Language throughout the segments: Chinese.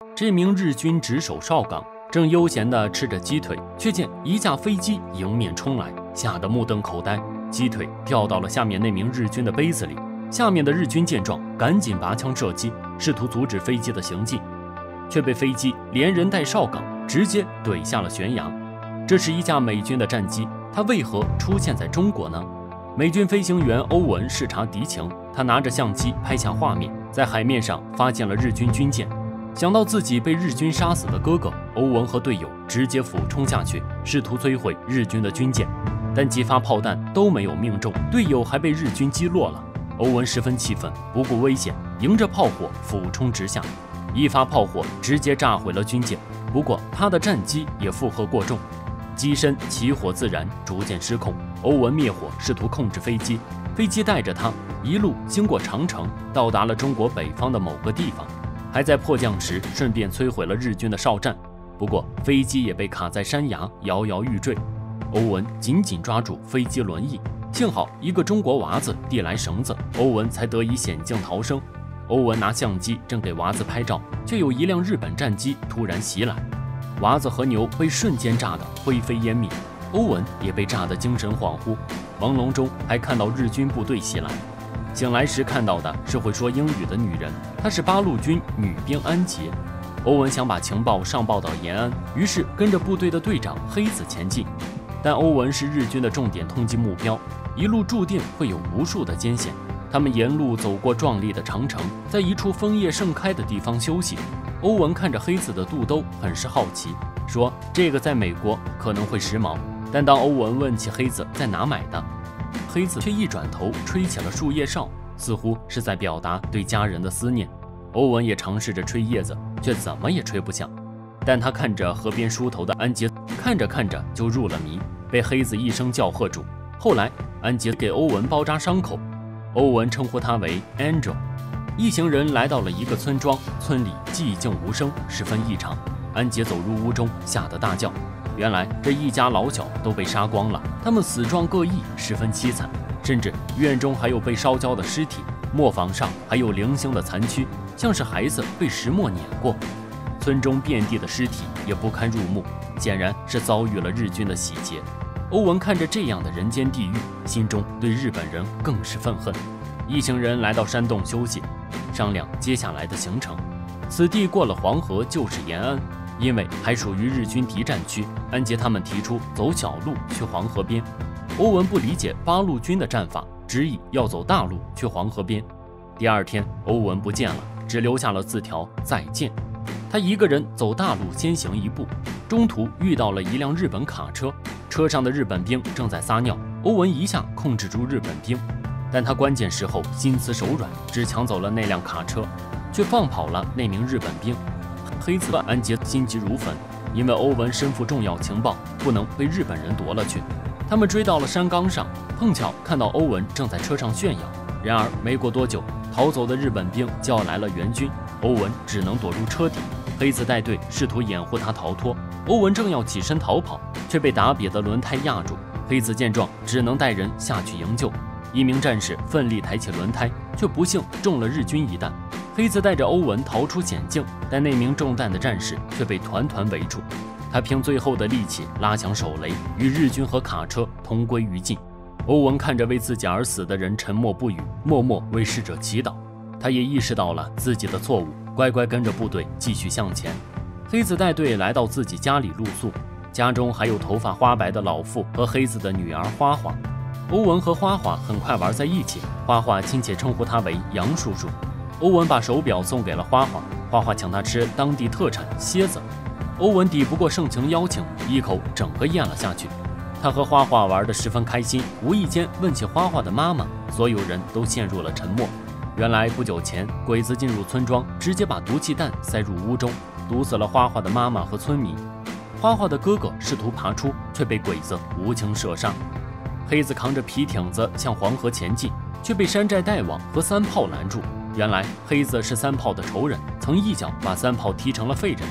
这名日军值守哨岗，正悠闲地吃着鸡腿，却见一架飞机迎面冲来，吓得目瞪口呆。鸡腿掉到了下面那名日军的杯子里。下面的日军见状，赶紧拔枪射击，试图阻止飞机的行进，却被飞机连人带哨岗直接怼下了悬崖。这是一架美军的战机，它为何出现在中国呢？美军飞行员欧文视察敌情，他拿着相机拍下画面，在海面上发现了日军军舰。想到自己被日军杀死的哥哥，欧文和队友直接俯冲下去，试图摧毁日军的军舰，但几发炮弹都没有命中，队友还被日军击落了。欧文十分气愤，不顾危险，迎着炮火俯冲直下，一发炮火直接炸毁了军舰。不过他的战机也负荷过重，机身起火自燃，逐渐失控。欧文灭火，试图控制飞机，飞机带着他一路经过长城，到达了中国北方的某个地方，还在迫降时顺便摧毁了日军的哨站。不过飞机也被卡在山崖，摇摇欲坠。欧文紧紧抓住飞机轮翼，幸好一个中国娃子递来绳子，欧文才得以险境逃生。欧文拿相机正给娃子拍照，却有一辆日本战机突然袭来，娃子和牛被瞬间炸得灰飞烟灭，欧文也被炸得精神恍惚，朦胧中还看到日军部队袭来。醒来时看到的是会说英语的女人，她是八路军女兵安杰。欧文想把情报上报到延安，于是跟着部队的队长黑子前进。但欧文是日军的重点通缉目标，一路注定会有无数的艰险。他们沿路走过壮丽的长城，在一处枫叶盛开的地方休息。欧文看着黑子的肚兜，很是好奇，说这个在美国可能会时髦。但当欧文问起黑子在哪买的，黑子却一转头吹起了树叶哨，似乎是在表达对家人的思念。欧文也尝试着吹叶子，却怎么也吹不响。但他看着河边梳头的安杰，看着看着就入了迷，被黑子一声叫喝住。后来安杰给欧文包扎伤口，欧文称呼他为 Angel。 一行人来到了一个村庄，村里寂静无声，十分异常。安杰走入屋中，吓得大叫，原来这一家老小都被杀光了，他们死状各异，十分凄惨，甚至院中还有被烧焦的尸体，磨坊上还有零星的残躯，像是孩子被石磨碾过。村中遍地的尸体也不堪入目，显然是遭遇了日军的洗劫。欧文看着这样的人间地狱，心中对日本人更是愤恨。一行人来到山洞休息，商量接下来的行程。此地过了黄河就是延安，因为还属于日军敌占区，安杰他们提出走小路去黄河边。欧文不理解八路军的战法，执意要走大路去黄河边。第二天，欧文不见了，只留下了字条再见。他一个人走大路先行一步，中途遇到了一辆日本卡车，车上的日本兵正在撒尿，欧文一下控制住日本兵，但他关键时候心慈手软，只抢走了那辆卡车，却放跑了那名日本兵。黑子安杰心急如焚，因为欧文身负重要情报，不能被日本人夺了去。他们追到了山岗上，碰巧看到欧文正在车上炫耀。然而没过多久，逃走的日本兵叫来了援军，欧文只能躲入车底。黑子带队试图掩护他逃脱，欧文正要起身逃跑，却被打瘪的轮胎压住。黑子见状，只能带人下去营救。一名战士奋力抬起轮胎，却不幸中了日军一弹。黑子带着欧文逃出险境，但那名中弹的战士却被团团围住。他凭最后的力气拉响手雷，与日军和卡车同归于尽。欧文看着为自己而死的人沉默不语，默默为逝者祈祷。他也意识到了自己的错误，乖乖跟着部队继续向前。黑子带队来到自己家里露宿，家中还有头发花白的老妇和黑子的女儿花花。欧文和花花很快玩在一起，花花亲切称呼他为杨叔叔。欧文把手表送给了花花，花花请他吃当地特产蝎子。欧文抵不过盛情邀请，一口整个咽了下去。他和花花玩得十分开心，无意间问起花花的妈妈，所有人都陷入了沉默。原来不久前，鬼子进入村庄，直接把毒气弹塞入屋中，毒死了花花的妈妈和村民。花花的哥哥试图爬出，却被鬼子无情射杀。黑子扛着皮艇子向黄河前进，却被山寨大王和三炮拦住。原来黑子是三炮的仇人，曾一脚把三炮踢成了废人。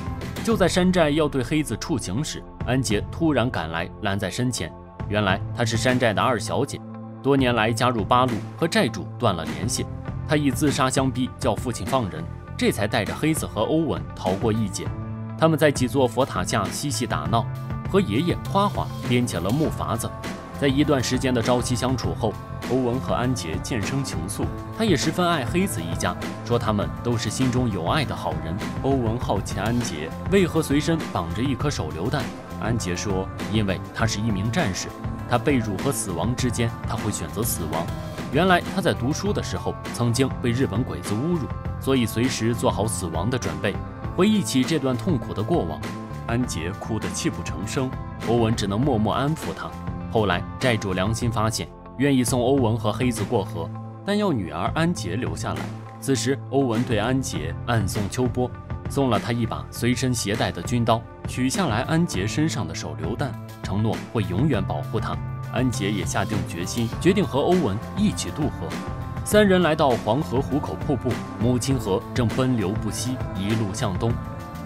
就在山寨要对黑子处刑时，安杰突然赶来，拦在身前。原来她是山寨的二小姐，多年来加入八路，和寨主断了联系。她以自杀相逼，叫父亲放人。这才带着黑子和欧文逃过一劫。他们在几座佛塔下嬉戏打闹，和爷爷花花编起了木筏子。在一段时间的朝夕相处后，欧文和安杰渐生情愫，他也十分爱黑子一家，说他们都是心中有爱的好人。欧文好奇安杰为何随身绑着一颗手榴弹，安杰说，因为他是一名战士，他被辱和死亡之间，他会选择死亡。原来他在读书的时候曾经被日本鬼子侮辱，所以随时做好死亡的准备。回忆起这段痛苦的过往，安杰哭得泣不成声，欧文只能默默安抚他。后来债主良心发现，愿意送欧文和黑子过河，但要女儿安杰留下来。此时欧文对安杰暗送秋波，送了他一把随身携带的军刀，取下来安杰身上的手榴弹，承诺会永远保护他。安杰也下定决心，决定和欧文一起渡河。三人来到黄河湖口瀑布，母亲河正奔流不息，一路向东。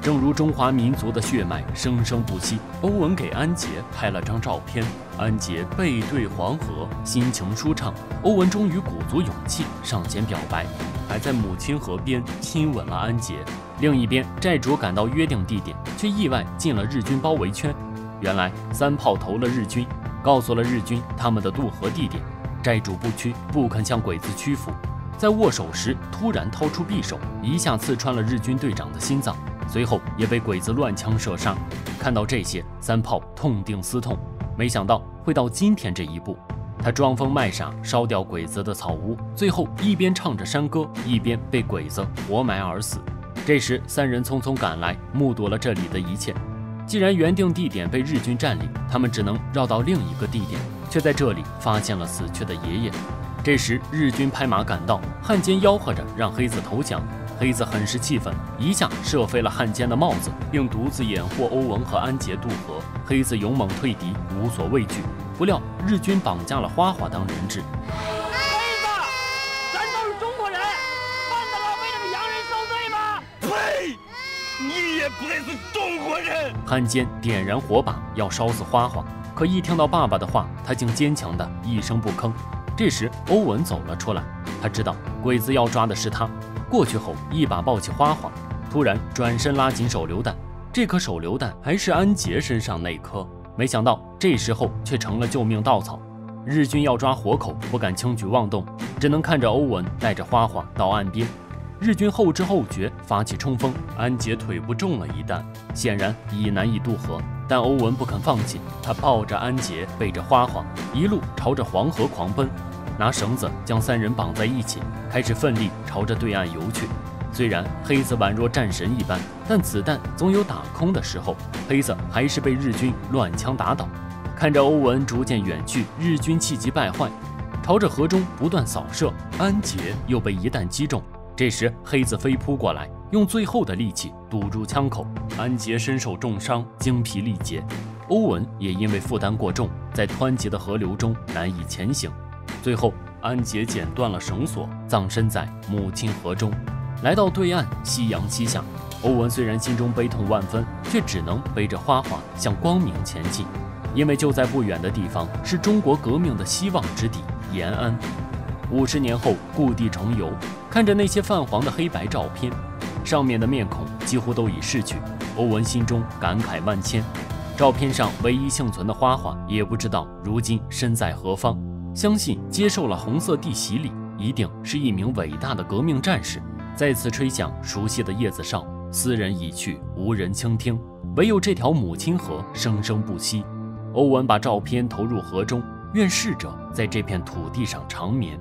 正如中华民族的血脉生生不息。欧文给安杰拍了张照片，安杰背对黄河，心情舒畅。欧文终于鼓足勇气上前表白，还在母亲河边亲吻了安杰。另一边，债主赶到约定地点，却意外进了日军包围圈。原来三炮投了日军，告诉了日军他们的渡河地点。债主不屈，不肯向鬼子屈服，在握手时突然掏出匕首，一下刺穿了日军队长的心脏。随后也被鬼子乱枪射杀。看到这些，三炮痛定思痛，没想到会到今天这一步。他装疯卖傻，烧掉鬼子的草屋，最后一边唱着山歌，一边被鬼子活埋而死。这时，三人匆匆赶来，目睹了这里的一切。既然原定地点被日军占领，他们只能绕到另一个地点，却在这里发现了死去的爷爷。这时，日军拍马赶到，汉奸吆喝着让黑子投降。黑子很是气愤，一下射飞了汉奸的帽子，并独自掩护欧文和安杰渡河。黑子勇猛退敌，无所畏惧。不料日军绑架了花花当人质。黑子，咱都是中国人，犯得了为这个洋人受罪吗？呸！你也配是中国人！汉奸点燃火把要烧死花花，可一听到爸爸的话，他竟坚强的一声不吭。这时欧文走了出来，他知道鬼子要抓的是他。过去后，一把抱起花花，突然转身拉紧手榴弹。这颗手榴弹还是安杰身上那颗，没想到这时候却成了救命稻草。日军要抓活口，不敢轻举妄动，只能看着欧文带着花花到岸边。日军后知后觉，发起冲锋，安杰腿部中了一弹，显然已难以渡河。但欧文不肯放弃，他抱着安杰，背着花花，一路朝着黄河狂奔。拿绳子将三人绑在一起，开始奋力朝着对岸游去。虽然黑子宛若战神一般，但子弹总有打空的时候，黑子还是被日军乱枪打倒。看着欧文逐渐远去，日军气急败坏，朝着河中不断扫射，安杰又被一弹击中。这时黑子飞扑过来，用最后的力气堵住枪口，安杰身受重伤，精疲力竭。欧文也因为负担过重，在湍急的河流中难以前行。最后，安杰剪断了绳索，葬身在母亲河中。来到对岸，夕阳西下。欧文虽然心中悲痛万分，却只能背着花花向光明前进，因为就在不远的地方是中国革命的希望之地——延安。50年后，故地重游，看着那些泛黄的黑白照片，上面的面孔几乎都已逝去，欧文心中感慨万千。照片上唯一幸存的花花，也不知道如今身在何方。相信接受了红色地洗礼，一定是一名伟大的革命战士。再次吹响熟悉的叶子哨，斯人已去，无人倾听，唯有这条母亲河生生不息。欧文把照片投入河中，愿逝者在这片土地上长眠。